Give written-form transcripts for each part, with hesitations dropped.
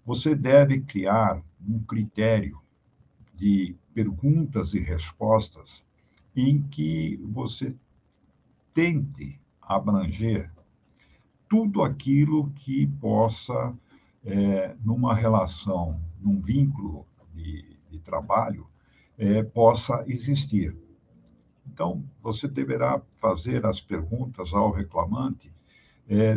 você deve criar um critério de perguntas e respostas em que você tente abranger tudo aquilo que possa, numa relação, num vínculo de trabalho, possa existir. Então, você deverá fazer as perguntas ao reclamante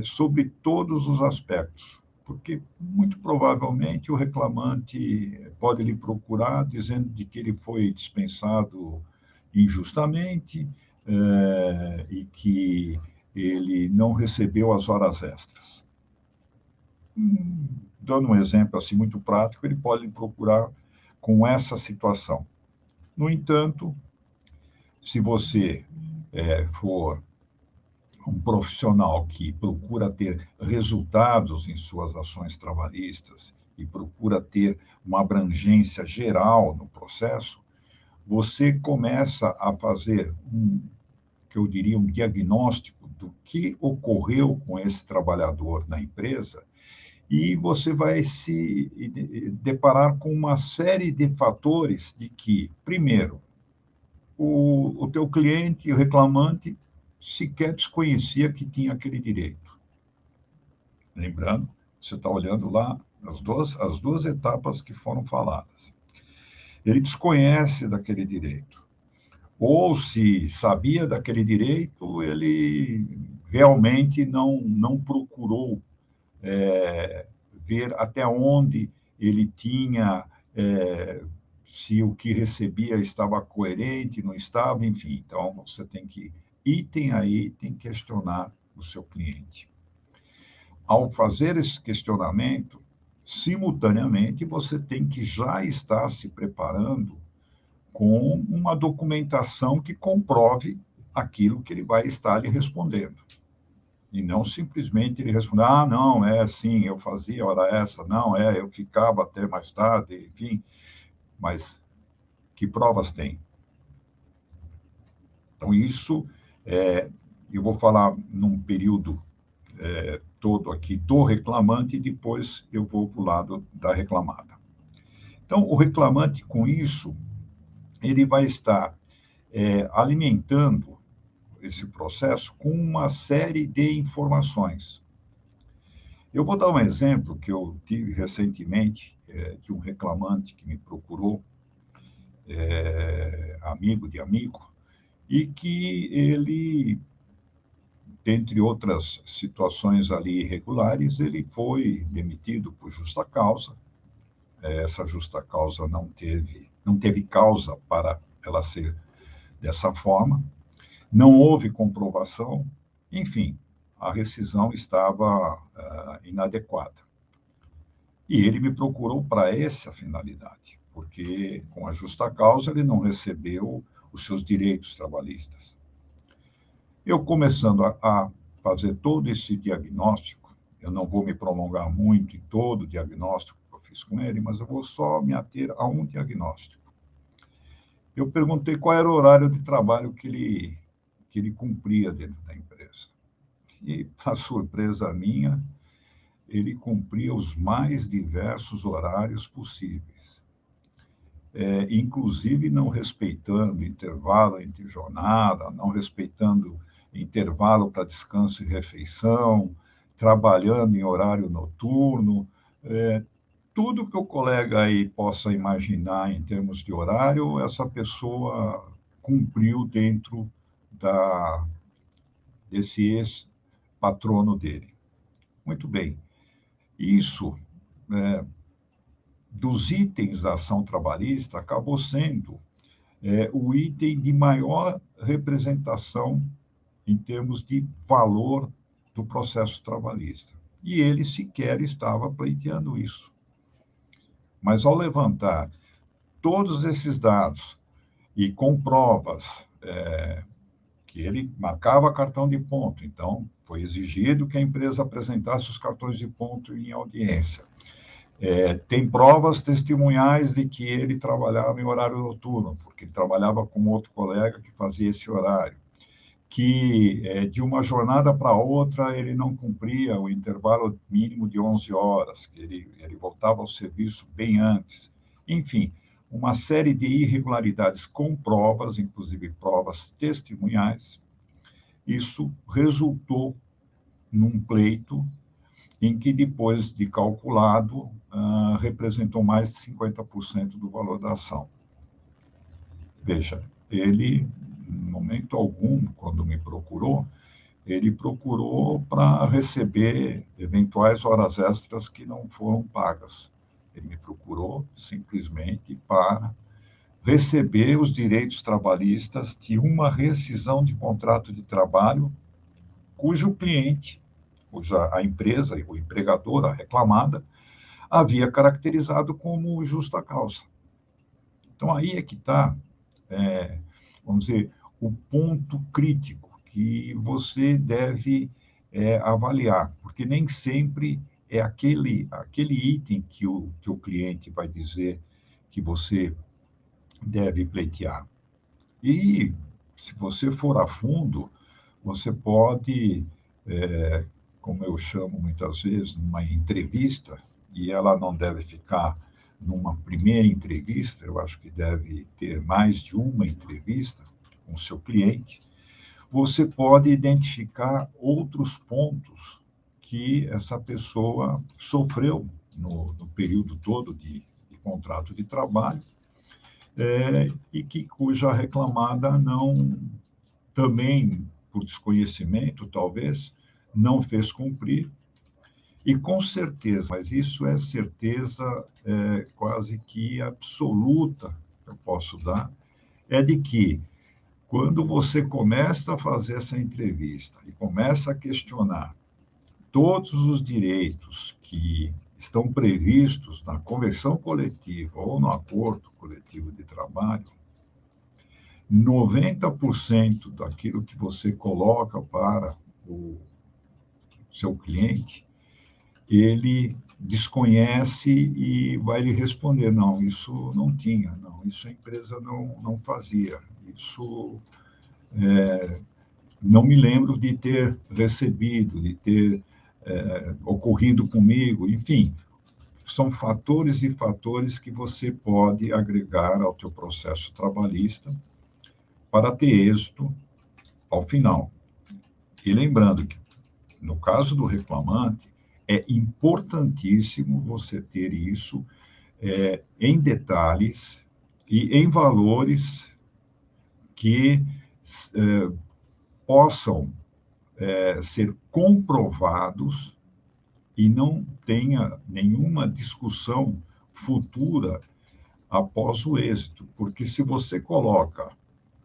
sobre todos os aspectos, porque muito provavelmente o reclamante pode lhe procurar dizendo de que ele foi dispensado injustamente e que ele não recebeu as horas extras. Dando um exemplo assim muito prático, ele pode lhe procurar com essa situação. No entanto, se você for um profissional que procura ter resultados em suas ações trabalhistas e procura ter uma abrangência geral no processo, você começa a fazer que eu diria, um diagnóstico do que ocorreu com esse trabalhador na empresa e você vai se deparar com uma série de fatores de que, primeiro, o teu cliente, o reclamante, sequer desconhecia que tinha aquele direito. Lembrando, você está olhando lá as duas etapas que foram faladas. Ele desconhece daquele direito. Ou se sabia daquele direito, ele realmente não procurou ver até onde ele tinha, se o que recebia estava coerente, não estava, enfim. Então, você tem que, item a item, questionar o seu cliente. Ao fazer esse questionamento, simultaneamente, você tem que já estar se preparando com uma documentação que comprove aquilo que ele vai estar lhe respondendo. E não simplesmente ele responder, não, assim, eu fazia hora essa, não, eu ficava até mais tarde, enfim. Mas que provas tem? Então, isso, eu vou falar num período todo aqui do reclamante e depois eu vou para o lado da reclamada. Então, o reclamante, com isso, ele vai estar alimentando esse processo com uma série de informações. Eu vou dar um exemplo que eu tive recentemente de um reclamante que me procurou, amigo de amigo, e que ele, dentre outras situações ali irregulares, ele foi demitido por justa causa. Essa justa causa não teve causa para ela ser dessa forma, não houve comprovação, enfim, a rescisão estava inadequada. E ele me procurou para essa finalidade, porque com a justa causa ele não recebeu os seus direitos trabalhistas. Eu começando a fazer todo esse diagnóstico, eu não vou me prolongar muito em todo o diagnóstico que eu fiz com ele, mas eu vou só me ater a um diagnóstico. Eu perguntei qual era o horário de trabalho que ele cumpria dentro da empresa. E, para surpresa minha, ele cumpria os mais diversos horários possíveis, inclusive não respeitando intervalo entre jornada, não respeitando intervalo para descanso e refeição, trabalhando em horário noturno, tudo que o colega aí possa imaginar em termos de horário, essa pessoa cumpriu dentro desse ex-patrono dele. Muito bem. Isso, dos itens da ação trabalhista, acabou sendo o item de maior representação em termos de valor do processo trabalhista. E ele sequer estava pleiteando isso. Mas, ao levantar todos esses dados e com provas que ele marcava cartão de ponto, então foi exigido que a empresa apresentasse os cartões de ponto em audiência. Tem provas testemunhais de que ele trabalhava em horário noturno, porque ele trabalhava com outro colega que fazia esse horário. que de uma jornada para outra ele não cumpria o intervalo mínimo de 11 horas, que ele voltava ao serviço bem antes. Enfim, uma série de irregularidades com provas, inclusive provas testemunhais. Isso resultou num pleito em que, depois de calculado, representou mais de 50% do valor da ação. Veja, ele, em momento algum, quando me procurou, ele procurou para receber eventuais horas extras que não foram pagas. Ele me procurou simplesmente para receber os direitos trabalhistas de uma rescisão de contrato de trabalho cujo cliente, cuja a empresa, o empregador, a reclamada, havia caracterizado como justa causa. Então, aí é que está, vamos dizer, o ponto crítico que você deve avaliar, porque nem sempre é aquele item que o cliente vai dizer que você deve pleitear. E, se você for a fundo, você pode, como eu chamo muitas vezes, numa entrevista, e ela não deve ficar numa primeira entrevista, eu acho que deve ter mais de uma entrevista com o seu cliente, você pode identificar outros pontos que essa pessoa sofreu no período todo de contrato de trabalho, e cuja reclamada não, também por desconhecimento, talvez, não fez cumprir. E com certeza, mas isso é certeza quase que absoluta que eu posso dar, é de que quando você começa a fazer essa entrevista e começa a questionar todos os direitos que estão previstos na convenção coletiva ou no acordo coletivo de trabalho, 90% daquilo que você coloca para o seu cliente, ele desconhece e vai lhe responder, não, isso não tinha, não, isso a empresa não fazia, isso não me lembro de ter recebido, de ter ocorrido comigo, enfim, são fatores e fatores que você pode agregar ao teu processo trabalhista para ter êxito ao final. E lembrando que, no caso do reclamante, é importantíssimo você ter isso em detalhes e em valores que possam ser comprovados e não tenha nenhuma discussão futura após o êxito, porque se você coloca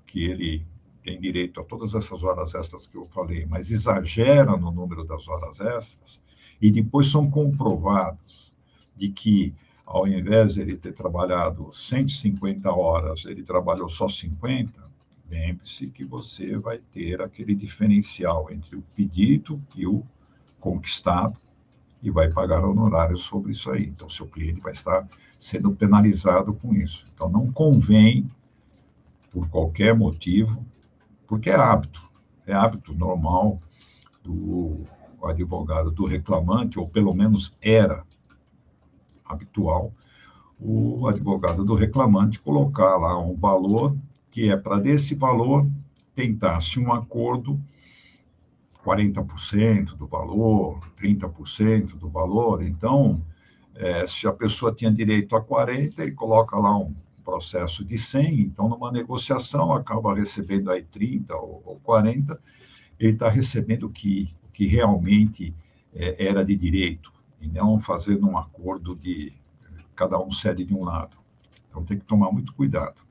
que ele tem direito a todas essas horas extras que eu falei, mas exagera no número das horas extras, e depois são comprovados de que, ao invés de ele ter trabalhado 150 horas, ele trabalhou só 50, lembre-se que você vai ter aquele diferencial entre o pedido e o conquistado, e vai pagar honorários sobre isso aí. Então, seu cliente vai estar sendo penalizado com isso. Então, não convém, por qualquer motivo, porque é hábito normal do advogado, do reclamante, ou pelo menos era habitual, o advogado do reclamante colocar lá um valor que é para desse valor tentar-se um acordo, 40% do valor, 30% do valor. Então, se a pessoa tinha direito a 40, ele coloca lá um processo de 100, então, numa negociação, acaba recebendo aí 30 ou 40, ele está recebendo o que realmente era de direito, e não fazendo um acordo de cada um cede de um lado. Então, tem que tomar muito cuidado.